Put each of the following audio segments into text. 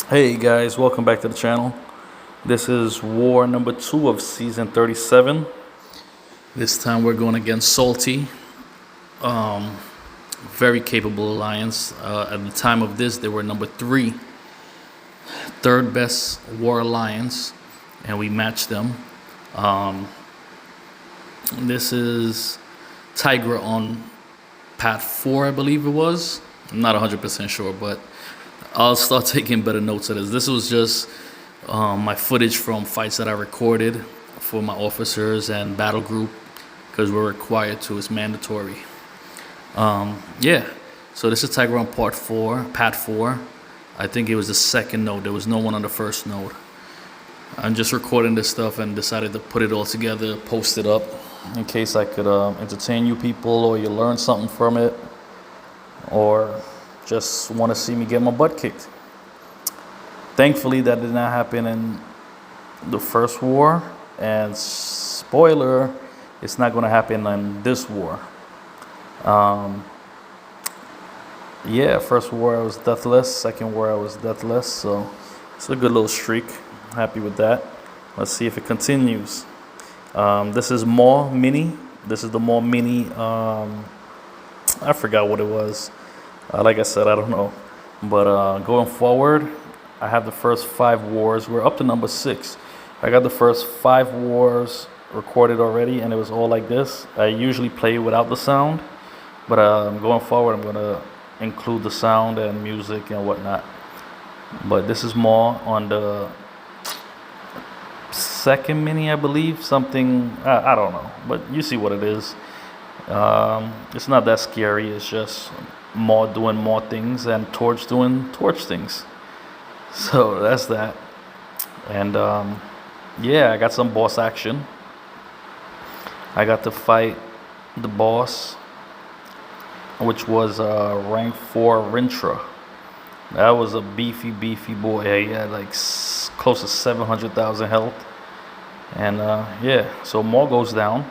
Hey guys, welcome back to the channel. This is war number 2 of season 37. This time we're going against Salty. Very capable alliance. At the time of this, they were number 3, third best war alliance, and we matched them. This is Tigra on Pat 4, I believe it was. I'm not 100% sure, but I'll start taking better notes of this. This was just my footage from fights that I recorded for my officers and battle group because we're required to. It's mandatory. Yeah. So this is Tiger on Pat 4. I think it was the second node. There was no one on the first node. I'm just recording this stuff and decided to put it all together, post it up in case I could entertain you people or you learn something from it or just want to see me get my butt kicked. Thankfully, that did not happen in the first war, and spoiler, it's not going to happen in this war. Yeah, first war I was deathless, second war I was deathless, so it's a good little streak. Happy with that. Let's see if it continues. This is more mini. This is the more mini. I forgot what it was. Like I said, I don't know. But going forward, I have the first 5 wars. We're up to number 6. I got the first 5 wars recorded already, and it was all like this. I usually play without the sound, but going forward, I'm going to include the sound and music and whatnot. But this is more on the second mini, I believe. Something, I don't know. But you see what it is. It's not that scary. It's just more doing more things and Torch doing Torch things. So that's that. And yeah, I got some boss action. I got to fight the boss, which was rank 4 Rintra. That was a beefy boy. He had like close to 700,000 health. And yeah, so more goes down.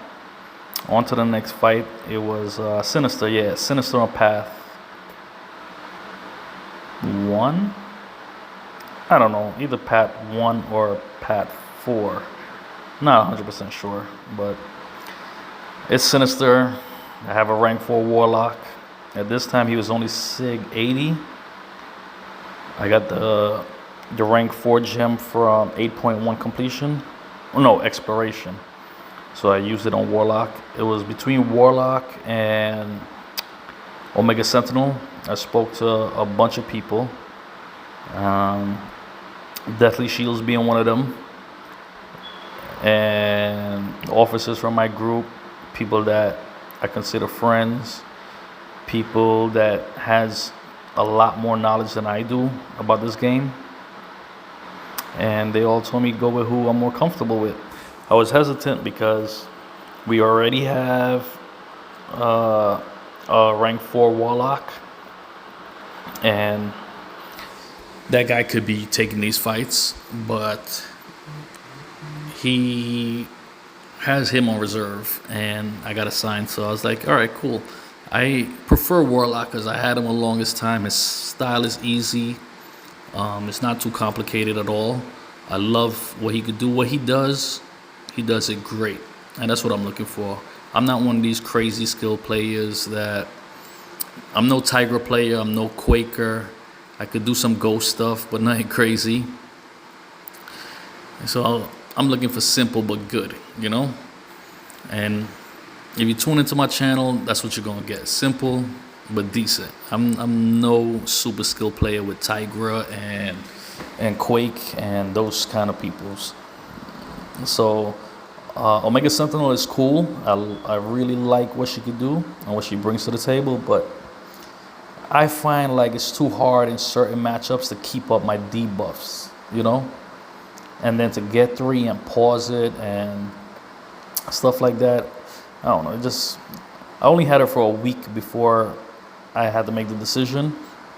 On to the next fight. It was Sinister. Yeah, Sinister on Path 1. I don't know, either Pat 1 or Pat 4. Not 100% sure, but it's Sinister. I have a rank 4 Warlock. At this time, he was only Sig 80. I got the rank 4 gem from 8.1 completion. Oh, no, exploration. So I used it on Warlock. It was between Warlock and Omega Sentinel. I spoke to a bunch of people. Deathly Shields being one of them. And officers from my group, people that I consider friends, people that has a lot more knowledge than I do about this game. And they all told me go with who I'm more comfortable with. I was hesitant because we already have a rank 4 Warlock, and that guy could be taking these fights, but he has him on reserve, and I got assigned, so I was like, all right, cool. I prefer Warlock because I had him the longest time. His style is easy. It's not too complicated at all. I love what he could do. What he does it great, and that's what I'm looking for. I'm not one of these crazy skill players that... I'm no Tiger player, I'm no Quaker. I could do some ghost stuff, but nothing crazy. So I'm looking for simple but good, you know? And if you tune into my channel, that's what you're gonna get. Simple but decent. I'm no super skill player with Tigra and Quake and those kind of peoples. So Omega Sentinel is cool. I really like what she could do and what she brings to the table, but I find like it's too hard in certain matchups to keep up my debuffs, you know? And then to get 3 and pause it and stuff like that. I don't know, I only had her for a week before I had to make the decision.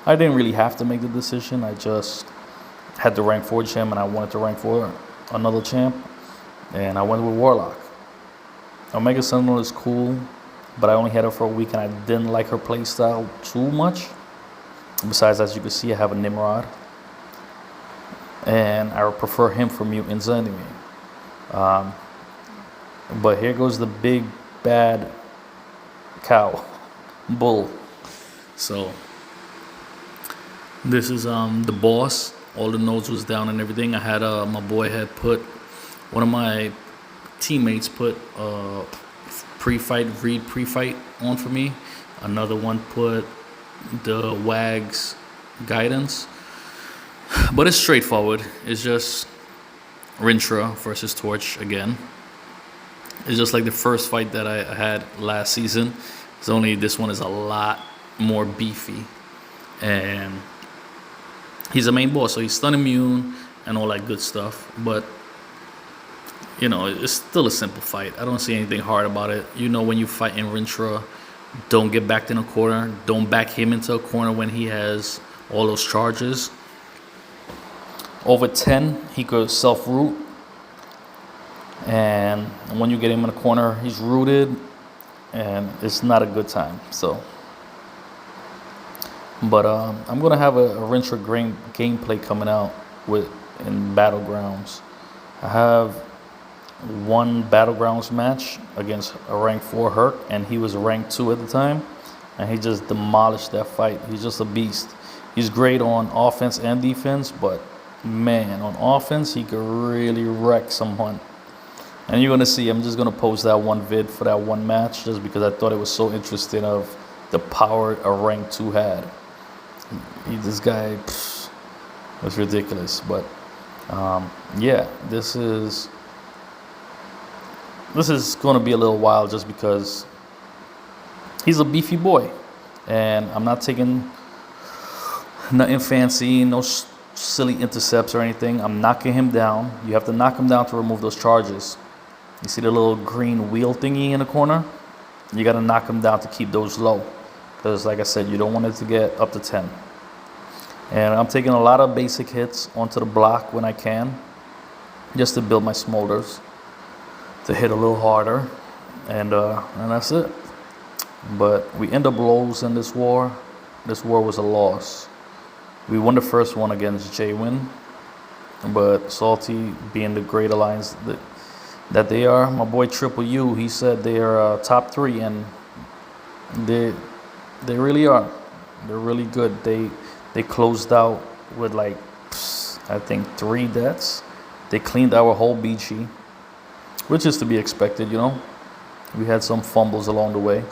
I didn't really have to make the decision. I just had the rank 4 champ and I wanted to rank 4 another champ. And I went with Warlock. Omega Sentinel is cool, but I only had her for a week and I didn't like her playstyle too much. Besides, as you can see, I have a Nimrod. and I would prefer him for mutants anyway. But here goes the big bad cow, bull. So this is the boss. All the nodes was down and everything. I had my boy had put, one of my teammates put pre-fight on for me. Another one put the WAG's guidance. But it's straightforward. It's just Rintra versus Torch again. It's just like the first fight that I had last season. It's only this one is a lot more beefy. And he's a main boss, so he's stun immune and all that good stuff. But, you know, it's still a simple fight. I don't see anything hard about it. You know, when you fight in Rintra, don't get backed in a corner. Don't back him into a corner when he has all those charges. Over 10, he could self-root. And when you get him in a corner, he's rooted. And it's not a good time. So, but I'm going to have a Rintra gameplay coming out in Battlegrounds. I have one Battlegrounds match against a rank 4 Herc, and he was a rank 2 at the time, and he just demolished that fight. He's just a beast. He's great on offense and defense, but man, on offense, he could really wreck someone. And you're going to see, I'm just going to post that one vid for that one match just because I thought it was so interesting of the power a rank 2 had. This guy was ridiculous. But yeah, this is going to be a little wild just because he's a beefy boy. And I'm not taking nothing fancy, no silly intercepts or anything. I'm knocking him down. You have to knock him down to remove those charges. You see the little green wheel thingy in the corner? You got to knock him down to keep those low. Because like I said, you don't want it to get up to 10. And I'm taking a lot of basic hits onto the block when I can. Just to build my smolders. To hit a little harder. And that's it. But we end up losing this war. This war was a loss. We won the first one against J-Win. But Salty, being the great alliance that they are, my boy Triple U, he said they are top 3, and they really are. They're really good. They closed out with like I think 3 deaths. They cleaned our whole BG, which is to be expected, you know. We had some fumbles along the way,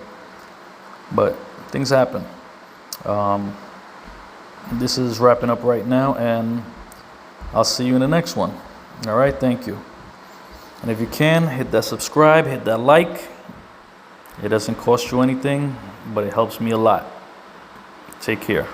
but things happen. This is wrapping up right now, and I'll see you in the next one. All right, thank you. And if you can, hit that subscribe, hit that like. It doesn't cost you anything, but it helps me a lot. Take care.